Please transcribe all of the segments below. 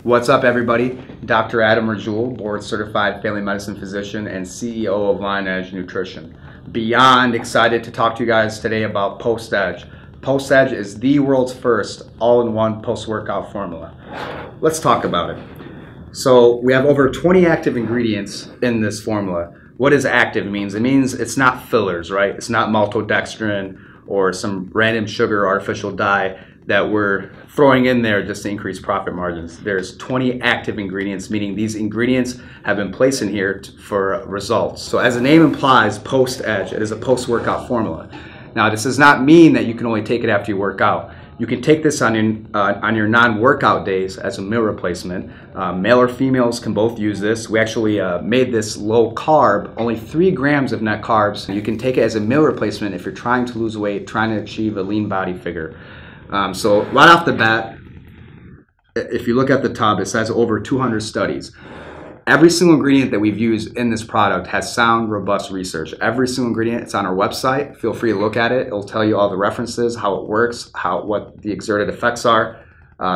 What's up, everybody? Dr. Adam Rajul, board-certified family medicine physician and CEO of LionEdge Nutrition. Beyond excited to talk to you guys today about Post-Edge. Post-Edge is the world's first all-in-one post-workout formula. Let's talk about it. So we have over 20 active ingredients in this formula. What does active means? It means it's not fillers, right? It's not maltodextrin or some random sugar or artificial dye that we're throwing in there just to increase profit margins. There's 20 active ingredients, meaning these ingredients have been placed in here for results. So as the name implies, Post-Edge, it is a post-workout formula. Now, this does not mean that you can only take it after you work out. You can take this on your non-workout days as a meal replacement. Male or females can both use this. We actually made this low carb, only 3 grams of net carbs. You can take it as a meal replacement if you're trying to lose weight, trying to achieve a lean body figure. So right off the bat, if you look at the top, it says over 200 studies. Every single ingredient that we've used in this product has sound, robust research. Every single ingredient, it's on our website. Feel free to look at it. It'll tell you all the references, how it works, what the exerted effects are.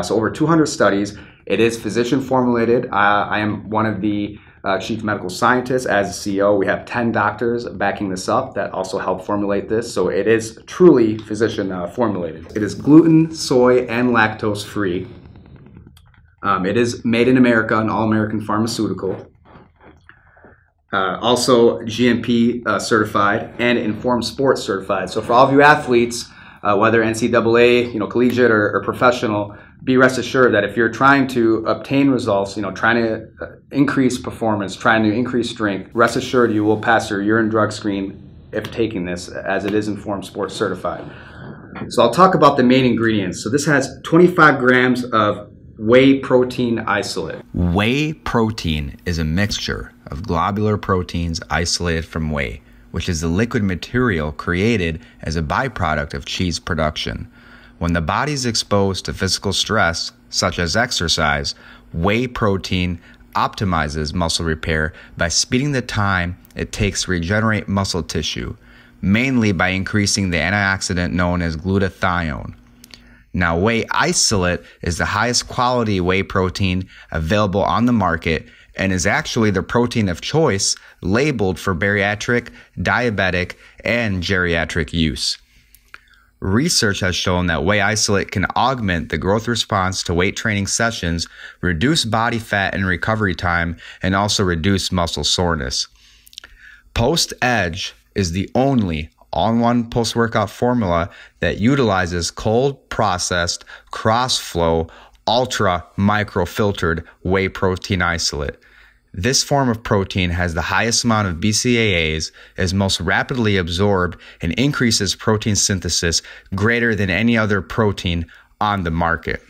So over 200 studies. It is physician formulated. I am one of the chief medical scientists. As CEO, we have 10 doctors backing this up that also help formulate this. So it is truly physician formulated. It is gluten, soy, and lactose free. It is made in America, an all-American pharmaceutical. Also GMP certified and Informed Sports certified. So for all of you athletes, whether NCAA, collegiate or professional, be rest assured that if you're trying to obtain results, trying to increase performance, trying to increase strength, rest assured you will pass your urine drug screen if taking this, as it is Informed Sports certified. So I'll talk about the main ingredients. So this has 25 grams of whey protein isolate. Whey protein is a mixture of globular proteins isolated from whey, which is the liquid material created as a byproduct of cheese production. When the body is exposed to physical stress, such as exercise, whey protein optimizes muscle repair by speeding the time it takes to regenerate muscle tissue, mainly by increasing the antioxidant known as glutathione. Now, whey isolate is the highest quality whey protein available on the market and is actually the protein of choice labeled for bariatric, diabetic, and geriatric use. Research has shown that whey isolate can augment the growth response to weight training sessions, reduce body fat and recovery time, and also reduce muscle soreness. Post-Edge is the only all-in-one post-workout formula that utilizes cold-processed, cross-flow, ultra-microfiltered whey protein isolate. This form of protein has the highest amount of BCAAs, is most rapidly absorbed, and increases protein synthesis greater than any other protein on the market.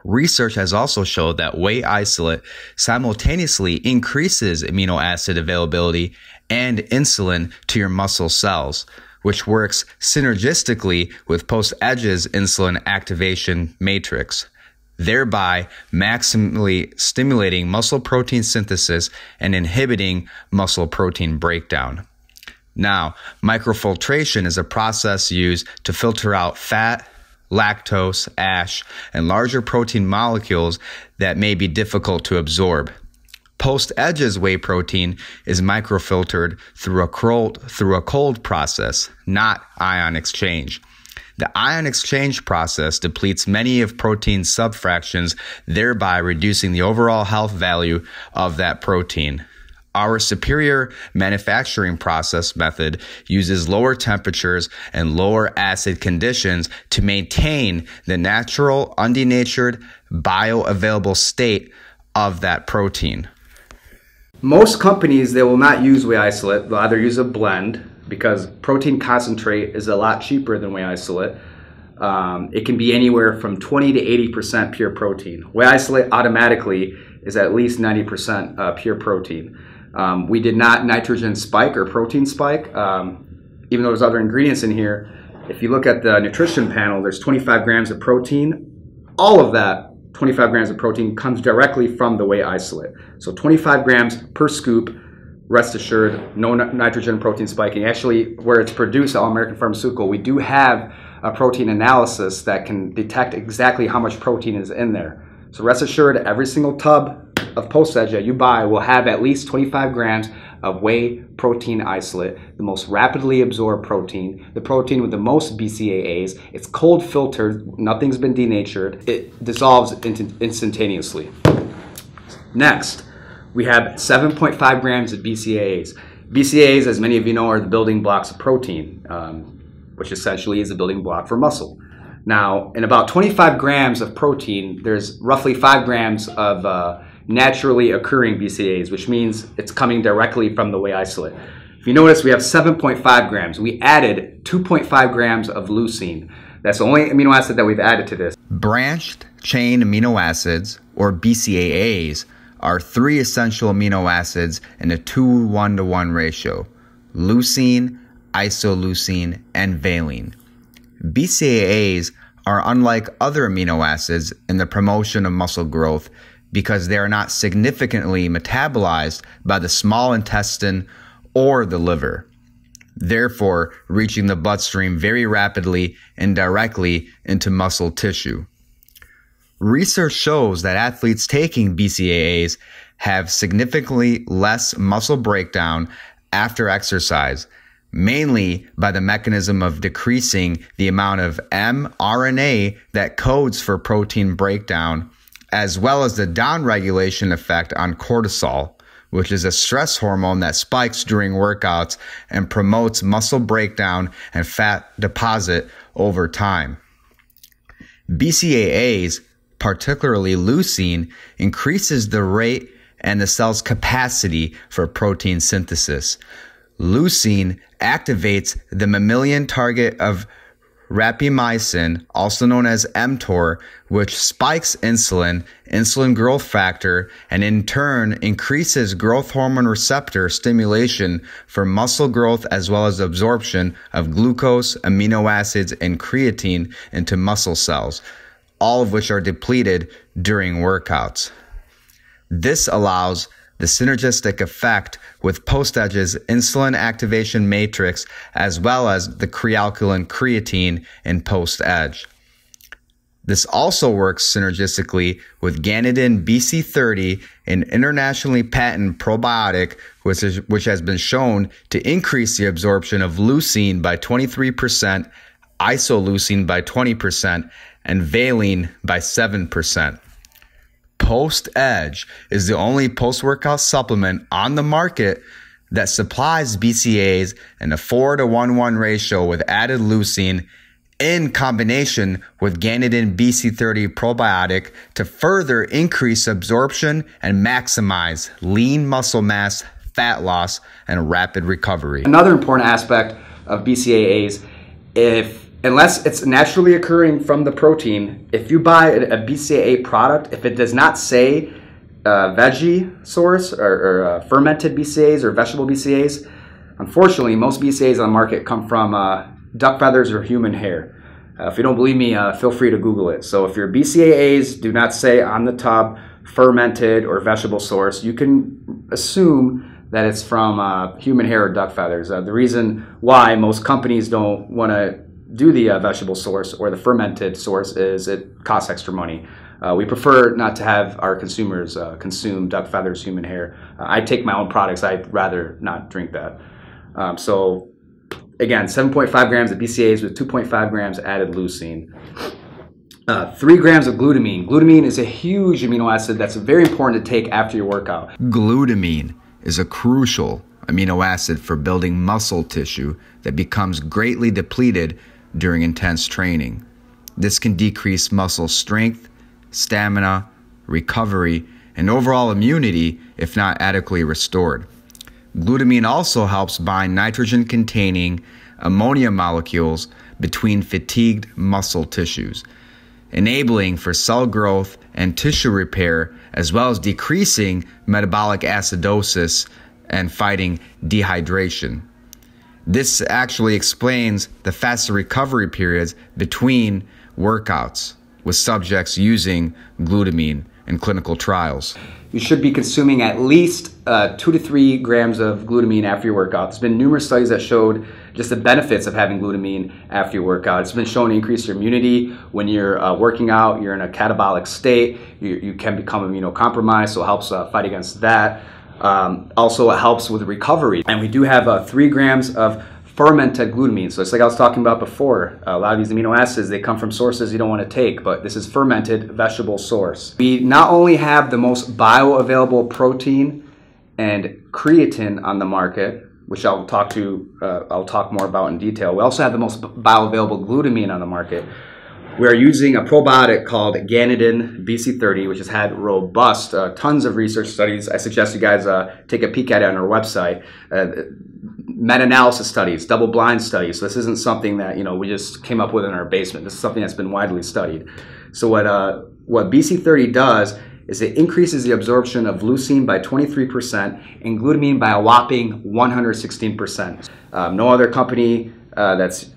Research has also showed that whey isolate simultaneously increases amino acid availability and insulin to your muscle cells, which works synergistically with Post-Edge's insulin activation matrix, thereby maximally stimulating muscle protein synthesis and inhibiting muscle protein breakdown. Now, microfiltration is a process used to filter out fat, lactose, ash, and larger protein molecules that may be difficult to absorb. Post-Edge's whey protein is microfiltered through a cold process, not ion exchange. The ion exchange process depletes many of protein's subfractions, thereby reducing the overall health value of that protein. Our superior manufacturing process method uses lower temperatures and lower acid conditions to maintain the natural, undenatured, bioavailable state of that protein. Most companies, they will not use whey isolate. They'll either use a blend because protein concentrate is a lot cheaper than whey isolate. It can be anywhere from 20 to 80% pure protein. Whey isolate automatically is at least 90% pure protein. We did not nitrogen spike or protein spike, even though there's other ingredients in here. If you look at the nutrition panel, there's 25 grams of protein. All of that 25 grams of protein comes directly from the whey isolate. So 25 grams per scoop, rest assured, no nitrogen protein spiking. Actually, where it's produced, All American Pharmaceutical, we do have a protein analysis that can detect exactly how much protein is in there. So rest assured, every single tub of post-edge that you buy will have at least 25 grams of whey protein isolate, the most rapidly absorbed protein, the protein with the most BCAAs. It's cold filtered, nothing's been denatured. It dissolves instantaneously. Next, we have 7.5 grams of BCAAs. BCAAs, as many of you know, are the building blocks of protein, which essentially is a building block for muscle. Now, in about 25 grams of protein, there's roughly 5 grams of naturally occurring BCAAs, which means it's coming directly from the whey isolate. If you notice, we have 7.5 grams. We added 2.5 grams of leucine. That's the only amino acid that we've added to this. Branched chain amino acids, or BCAAs, are 3 essential amino acids in a 2:1:1 ratio: leucine, isoleucine, and valine. BCAAs are unlike other amino acids in the promotion of muscle growth because they are not significantly metabolized by the small intestine or the liver, therefore reaching the bloodstream very rapidly and directly into muscle tissue. Research shows that athletes taking BCAAs have significantly less muscle breakdown after exercise, mainly by the mechanism of decreasing the amount of mRNA that codes for protein breakdown, as well as the downregulation effect on cortisol, which is a stress hormone that spikes during workouts and promotes muscle breakdown and fat deposit over time. BCAAs, particularly leucine, increases the rate and the cell's capacity for protein synthesis. Leucine activates the mammalian target of rapamycin, also known as mTOR, which spikes insulin growth factor, and in turn increases growth hormone receptor stimulation for muscle growth as well as absorption of glucose, amino acids, and creatine into muscle cells, all of which are depleted during workouts. This allows the synergistic effect with post-edge's insulin activation matrix as well as the crealkaline creatine in post-edge. This also works synergistically with Ganidin BC30, an internationally patented probiotic which has been shown to increase the absorption of leucine by 23%, isoleucine by 20%, and valine by 7%. Post-Edge is the only post-workout supplement on the market that supplies BCAAs in a 4:1:1 ratio with added leucine in combination with Ganidin BC30 probiotic to further increase absorption and maximize lean muscle mass, fat loss, and rapid recovery. Another important aspect of BCAAs, unless it's naturally occurring from the protein, if you buy a BCAA product, if it does not say veggie source or fermented BCAAs or vegetable BCAAs, unfortunately, most BCAAs on the market come from duck feathers or human hair. If you don't believe me, feel free to Google it. So if your BCAAs do not say on the tub fermented or vegetable source, you can assume that it's from human hair or duck feathers. The reason why most companies don't want to do the vegetable source or the fermented source is it costs extra money. We prefer not to have our consumers consume duck feathers, human hair. I take my own products. I'd rather not drink that. So again, 7.5 grams of BCAAs with 2.5 grams added leucine. 3 grams of glutamine. Glutamine is a huge amino acid that's very important to take after your workout. Glutamine is a crucial amino acid for building muscle tissue that becomes greatly depleted during intense training. This can decrease muscle strength, stamina, recovery, and overall immunity if not adequately restored. Glutamine also helps bind nitrogen-containing ammonia molecules between fatigued muscle tissues, enabling for cell growth and tissue repair, as well as decreasing metabolic acidosis and fighting dehydration. This actually explains the faster recovery periods between workouts with subjects using glutamine in clinical trials. You should be consuming at least 2 to 3 grams of glutamine after your workout. There's been numerous studies that showed just the benefits of having glutamine after your workout. It's been shown to increase your immunity when you're working out. You're in a catabolic state. You can become immunocompromised, so it helps fight against that. Also, it helps with recovery. And we do have 3 grams of fermented glutamine. So it's like I was talking about before. A lot of these amino acids, they come from sources you don't want to take, but this is fermented vegetable source. We not only have the most bioavailable protein and creatine on the market, which I'll talk more about in detail. We also have the most bioavailable glutamine on the market. We are using a probiotic called Ganidin BC30, which has had robust, tons of research studies. I suggest you guys take a peek at it on our website. Meta-analysis studies, double-blind studies. So this isn't something that we just came up with in our basement. This is something that's been widely studied. So what BC30 does is it increases the absorption of leucine by 23% and glutamine by a whopping 116%. No other company that's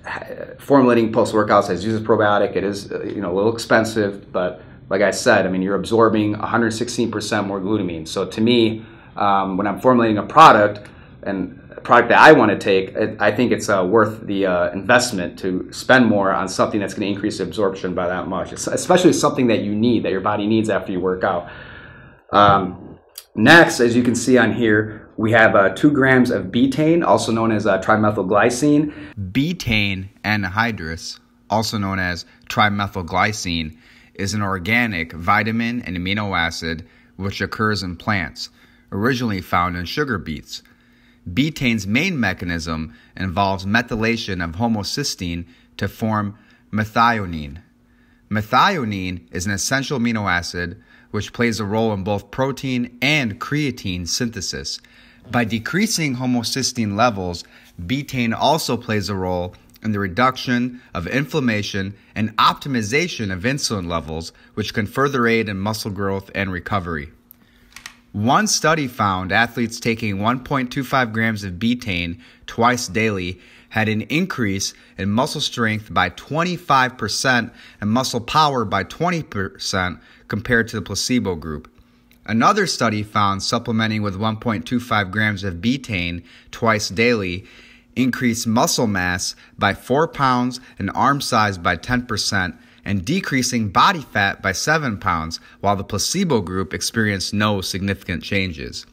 formulating post-workouts has used this probiotic. It is a little expensive, but like I said, I mean, you're absorbing 116% more glutamine. So to me, when I'm formulating a product and a product that I want to take, I think it's worth the investment to spend more on something that's going to increase the absorption by that much, especially something that you need, that your body needs after you work out. Next, as you can see on here, we have 2 grams of betaine, also known as trimethylglycine. Betaine anhydrous, also known as trimethylglycine, is an organic vitamin and amino acid which occurs in plants, originally found in sugar beets. Betaine's main mechanism involves methylation of homocysteine to form methionine. Methionine is an essential amino acid which plays a role in both protein and creatine synthesis. By decreasing homocysteine levels, betaine also plays a role in the reduction of inflammation and optimization of insulin levels, which can further aid in muscle growth and recovery. One study found athletes taking 1.25 grams of betaine twice daily had an increase in muscle strength by 25% and muscle power by 20% compared to the placebo group. Another study found supplementing with 1.25 grams of betaine twice daily increased muscle mass by 4 pounds and arm size by 10%, and decreasing body fat by 7 pounds, while the placebo group experienced no significant changes.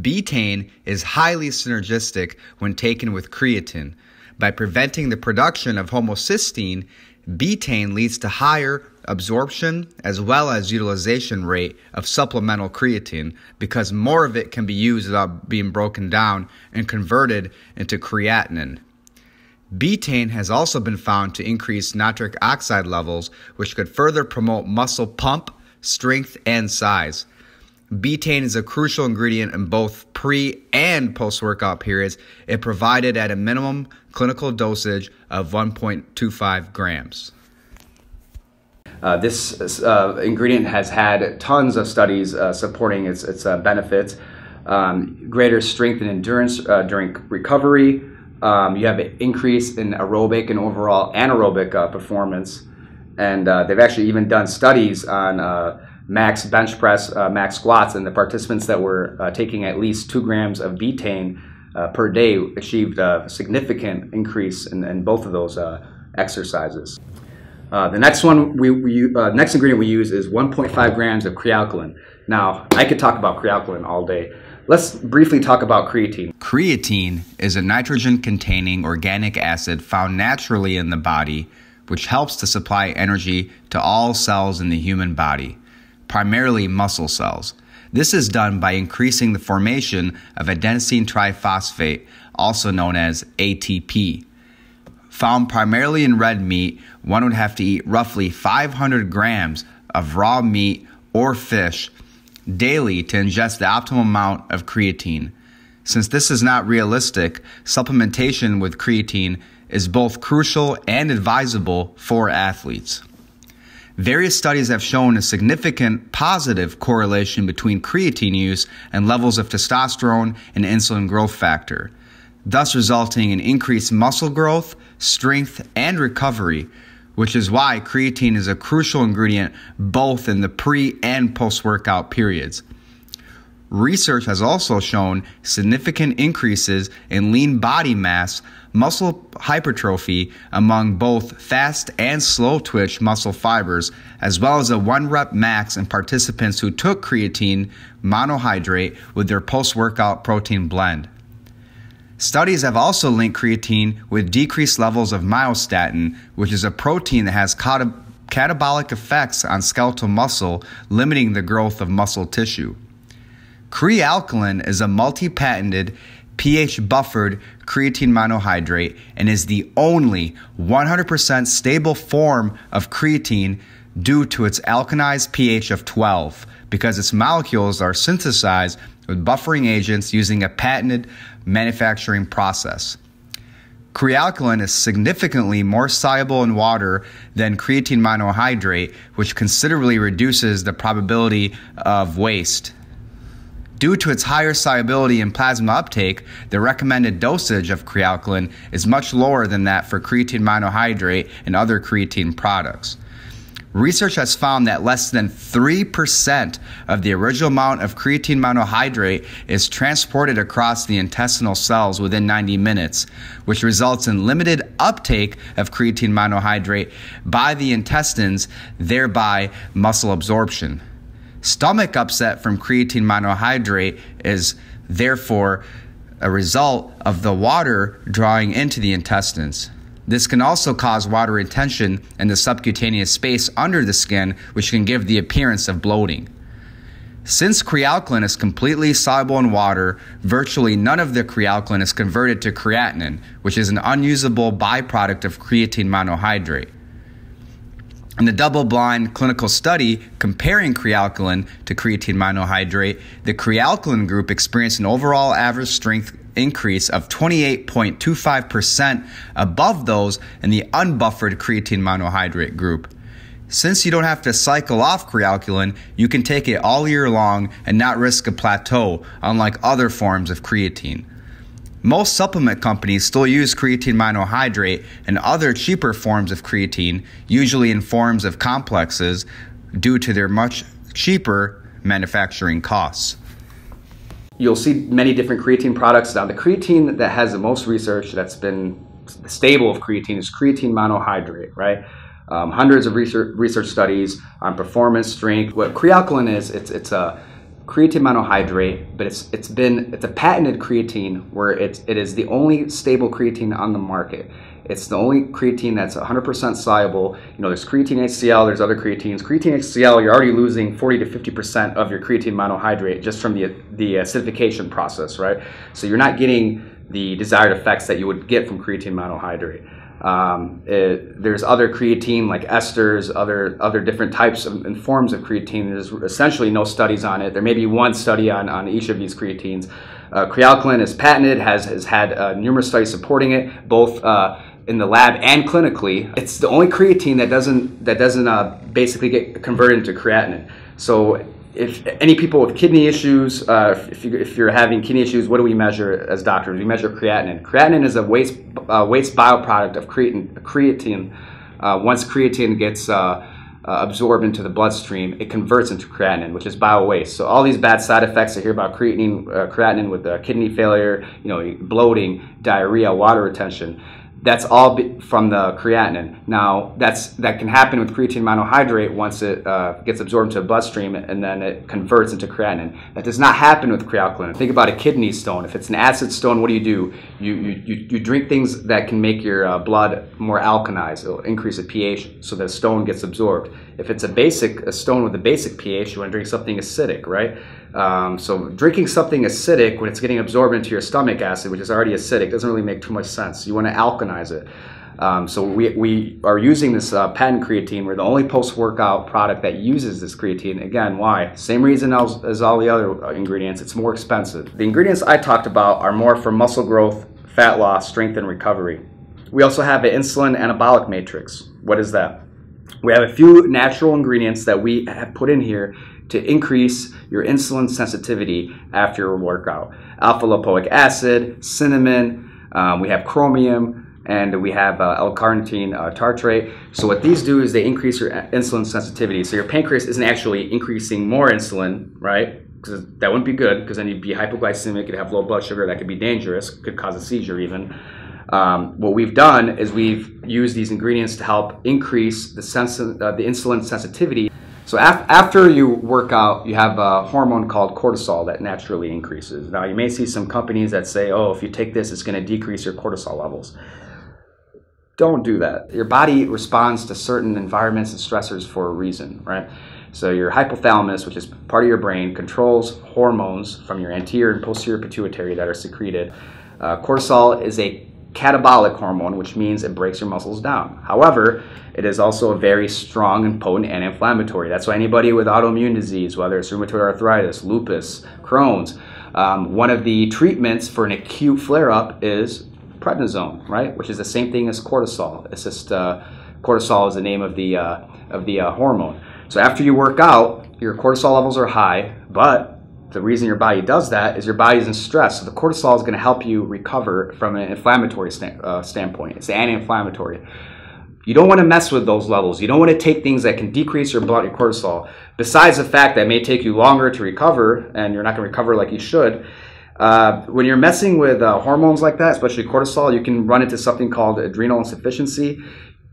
Betaine is highly synergistic when taken with creatine. By preventing the production of homocysteine, betaine leads to higher absorption as well as utilization rate of supplemental creatine, because more of it can be used without being broken down and converted into creatinine. Betaine has also been found to increase nitric oxide levels, which could further promote muscle pump, strength, and size. Betaine is a crucial ingredient in both pre- and post-workout periods if provided at a minimum clinical dosage of 1.25 grams. This ingredient has had tons of studies supporting its benefits. Greater strength and endurance during recovery. You have an increase in aerobic and overall anaerobic performance. And they've actually even done studies on max bench press, max squats, and the participants that were taking at least 2 grams of betaine per day achieved a significant increase in both of those exercises. The next next ingredient we use is 1.5 grams of crealkaline. Now, I could talk about crealkaline all day. Let's briefly talk about creatine. Creatine is a nitrogen-containing organic acid found naturally in the body, which helps to supply energy to all cells in the human body, primarily muscle cells. This is done by increasing the formation of adenosine triphosphate, also known as ATP. Found primarily in red meat, one would have to eat roughly 500 grams of raw meat or fish daily to ingest the optimal amount of creatine. Since this is not realistic, supplementation with creatine is both crucial and advisable for athletes. Various studies have shown a significant positive correlation between creatine use and levels of testosterone and insulin growth factor, thus resulting in increased muscle growth, strength, and recovery, which is why creatine is a crucial ingredient both in the pre- and post-workout periods. Research has also shown significant increases in lean body mass, muscle hypertrophy among both fast and slow twitch muscle fibers, as well as a 1 rep max in participants who took creatine monohydrate with their post-workout protein blend. Studies have also linked creatine with decreased levels of myostatin, which is a protein that has catabolic effects on skeletal muscle, limiting the growth of muscle tissue. Crealkaline is a multi-patented, pH-buffered creatine monohydrate and is the only 100% stable form of creatine due to its alkalized pH of 12, because its molecules are synthesized with buffering agents using a patented manufacturing process. Crealkaline is significantly more soluble in water than creatine monohydrate, which considerably reduces the probability of waste. Due to its higher solubility and plasma uptake, the recommended dosage of crealkaline is much lower than that for creatine monohydrate and other creatine products. Research has found that less than 3% of the original amount of creatine monohydrate is transported across the intestinal cells within 90 minutes, which results in limited uptake of creatine monohydrate by the intestines, thereby muscle absorption. Stomach upset from creatine monohydrate is therefore a result of the water drawing into the intestines. This can also cause water retention in the subcutaneous space under the skin, which can give the appearance of bloating. Since crealkaline is completely soluble in water, virtually none of the crealkaline is converted to creatinine, which is an unusable byproduct of creatine monohydrate. In the double-blind clinical study comparing crealkaline to creatine monohydrate, the crealkaline group experienced an overall average strength increase of 28.25% above those in the unbuffered creatine monohydrate group. Since you don't have to cycle off crealkaline, you can take it all year long and not risk a plateau, unlike other forms of creatine. Most supplement companies still use creatine monohydrate and other cheaper forms of creatine, usually in forms of complexes, due to their much cheaper manufacturing costs. You'll see many different creatine products. Now, the creatine that has the most research that's been stable of creatine is creatine monohydrate, right? Hundreds of research studies on performance, strength. What crealkaline is, it's a creatine monohydrate, but it's a patented creatine where it is the only stable creatine on the market. It's the only creatine that's 100% soluble. You know, there's creatine HCl, there's other creatines. Creatine HCl, you're already losing 40 to 50% of your creatine monohydrate just from the acidification process, right? So you're not getting the desired effects that you would get from creatine monohydrate. There's other creatine like esters, other different types and forms of creatine. There's essentially no studies on it. There may be one study on each of these creatines. Crealkaline is patented, has had numerous studies supporting it, both in the lab and clinically. It's the only creatine that doesn't basically get converted into creatinine. So if any people with kidney issues, if you're having kidney issues, what do we measure as doctors? We measure creatinine. Creatinine is a waste bioproduct of creatine. Once creatine gets absorbed into the bloodstream, it converts into creatinine, which is bio-waste. So all these bad side effects I hear about creatinine with kidney failure, bloating, diarrhea, water retention, that's all from the creatinine. Now, that can happen with creatine monohydrate once it gets absorbed into the bloodstream and then it converts into creatinine. That does not happen with crealkaline. Think about a kidney stone. If it's an acid stone, what do? You drink things that can make your blood more alkalized. It'll increase the pH so the stone gets absorbed. If it's a stone with a basic pH, you want to drink something acidic, right? So drinking something acidic when it's getting absorbed into your stomach acid, which is already acidic, doesn't really make too much sense. You want to alkalize it. So we are using this patent creatine. We're the only post-workout product that uses this creatine. Again, why? Same reason as all the other ingredients. It's more expensive. The ingredients I talked about are more for muscle growth, fat loss, strength, and recovery. We also have an insulin anabolic matrix. What is that? We have a few natural ingredients that we have put in here to increase your insulin sensitivity after your workout. Alpha lipoic acid, cinnamon, we have chromium, and we have L-carnitine tartrate. So what these do is they increase your insulin sensitivity. So your pancreas isn't actually increasing more insulin, right? because that wouldn't be good, because then you'd be hypoglycemic, you'd have low blood sugar, that could be dangerous, could cause a seizure even. What we've done is we've used these ingredients to help increase the insulin sensitivity. So after you work out, you have a hormone called cortisol that naturally increases. Now you may see some companies that say, oh, if you take this, it's going to decrease your cortisol levels. Don't do that. Your body responds to certain environments and stressors for a reason, right? So your hypothalamus, which is part of your brain, controls hormones from your anterior and posterior pituitary that are secreted. Cortisol is a catabolic hormone, which means it breaks your muscles down. However, it is also a very strong and potent anti-inflammatory. That's why anybody with autoimmune disease, whether it's rheumatoid arthritis, lupus, Crohn's, one of the treatments for an acute flare-up is prednisone, right? Which is the same thing as cortisol. It's just cortisol is the name of the hormone. So after you work out, your cortisol levels are high, but the reason your body does that is your body's in stress. So the cortisol is going to help you recover from an inflammatory standpoint. It's anti-inflammatory. You don't want to mess with those levels. You don't want to take things that can decrease your blood cortisol. Besides the fact that it may take you longer to recover, and you're not going to recover like you should, when you're messing with hormones like that, especially cortisol, you can run into something called adrenal insufficiency.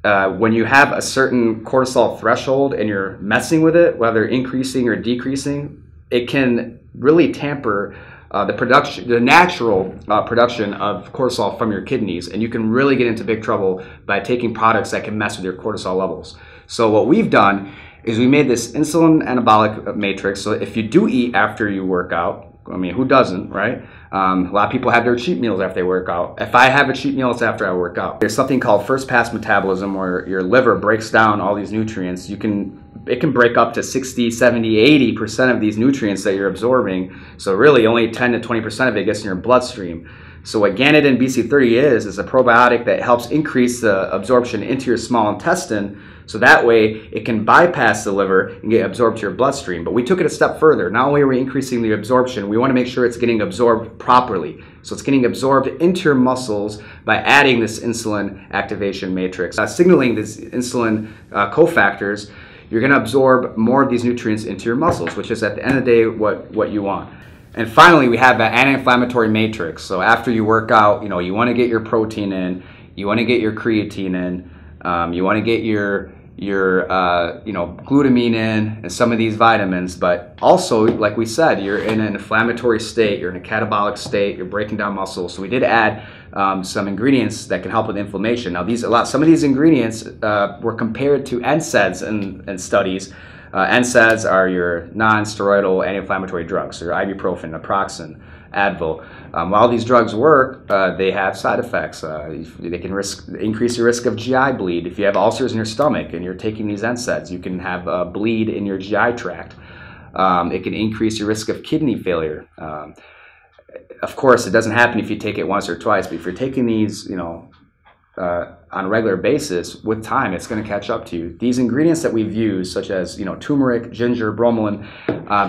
When you have a certain cortisol threshold and you're messing with it, whether increasing or decreasing, it can really tamper the natural production of cortisol from your kidneys, and you can really get into big trouble by taking products that can mess with your cortisol levels. So what we've done is we made this insulin anabolic matrix. So if you do eat after you work out, I mean, who doesn't, right? A lot of people have their cheat meals after they work out. If I have a cheat meal, it's after I work out. There's something called first pass metabolism, where your liver breaks down all these nutrients. It can break up to 60, 70, 80% of these nutrients that you're absorbing. So really only 10 to 20% of it gets in your bloodstream. So what Ganodin BC30 is a probiotic that helps increase the absorption into your small intestine, so that way it can bypass the liver and get absorbed to your bloodstream. But we took it a step further. Not only are we increasing the absorption, we want to make sure it's getting absorbed properly. So it's getting absorbed into your muscles by adding this insulin activation matrix. Signaling these insulin cofactors, you're going to absorb more of these nutrients into your muscles, which is at the end of the day what you want. And finally, we have an anti-inflammatory matrix. So after you work out, you want to get your protein in, you want to get your creatine in, you want to get your glutamine in, and some of these vitamins. But also, like we said, you're in an inflammatory state, you're in a catabolic state, you're breaking down muscles. So we did add some ingredients that can help with inflammation. Now, some of these ingredients were compared to NSAIDs in studies. NSAIDs are your non-steroidal anti-inflammatory drugs, so your ibuprofen, naproxen, Advil. While these drugs work, they have side effects. They can increase your risk of GI bleed. If you have ulcers in your stomach and you're taking these NSAIDs, you can have a bleed in your GI tract. It can increase your risk of kidney failure. Of course, it doesn't happen if you take it once or twice, but if you're taking these, on a regular basis, with time, it's going to catch up to you. These ingredients that we've used, such as turmeric, ginger, bromelain,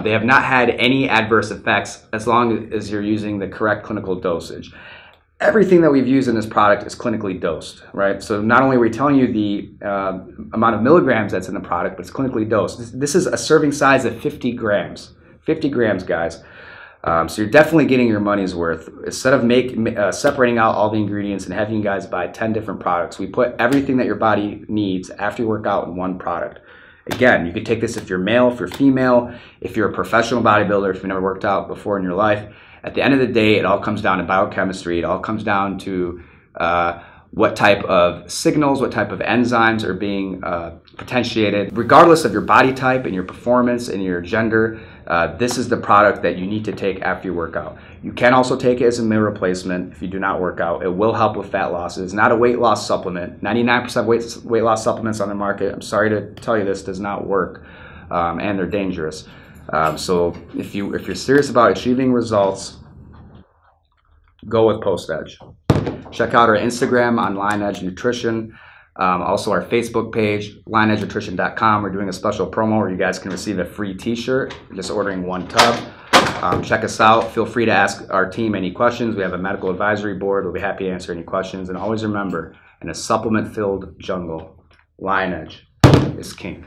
they have not had any adverse effects as long as you're using the correct clinical dosage. Everything that we've used in this product is clinically dosed, right? So not only are we telling you the amount of milligrams that's in the product, but it's clinically dosed. This is a serving size of 50 grams. 50 grams, guys. So you're definitely getting your money's worth. Instead of separating out all the ingredients and having you guys buy 10 different products, we put everything that your body needs after you work out in one product. Again, you could take this if you're male, if you're female, if you're a professional bodybuilder, if you've never worked out before in your life. At the end of the day, it all comes down to biochemistry. It all comes down to what type of signals, what type of enzymes are being potentiated. Regardless of your body type and your performance and your gender, this is the product that you need to take after you work out. You can also take it as a meal replacement if you do not work out. It will help with fat loss. It's not a weight loss supplement. 99% weight loss supplements on the market, I'm sorry to tell you this, does not work, and they're dangerous. So if you're serious about achieving results, go with PostEdge. Check out our Instagram on LionEdge Nutrition. Also our Facebook page, LionEdgeNutrition.com. We're doing a special promo where you guys can receive a free t-shirt, just ordering one tub. Check us out. Feel free to ask our team any questions. We have a medical advisory board. We'll be happy to answer any questions. And always remember, in a supplement-filled jungle, LionEdge is king.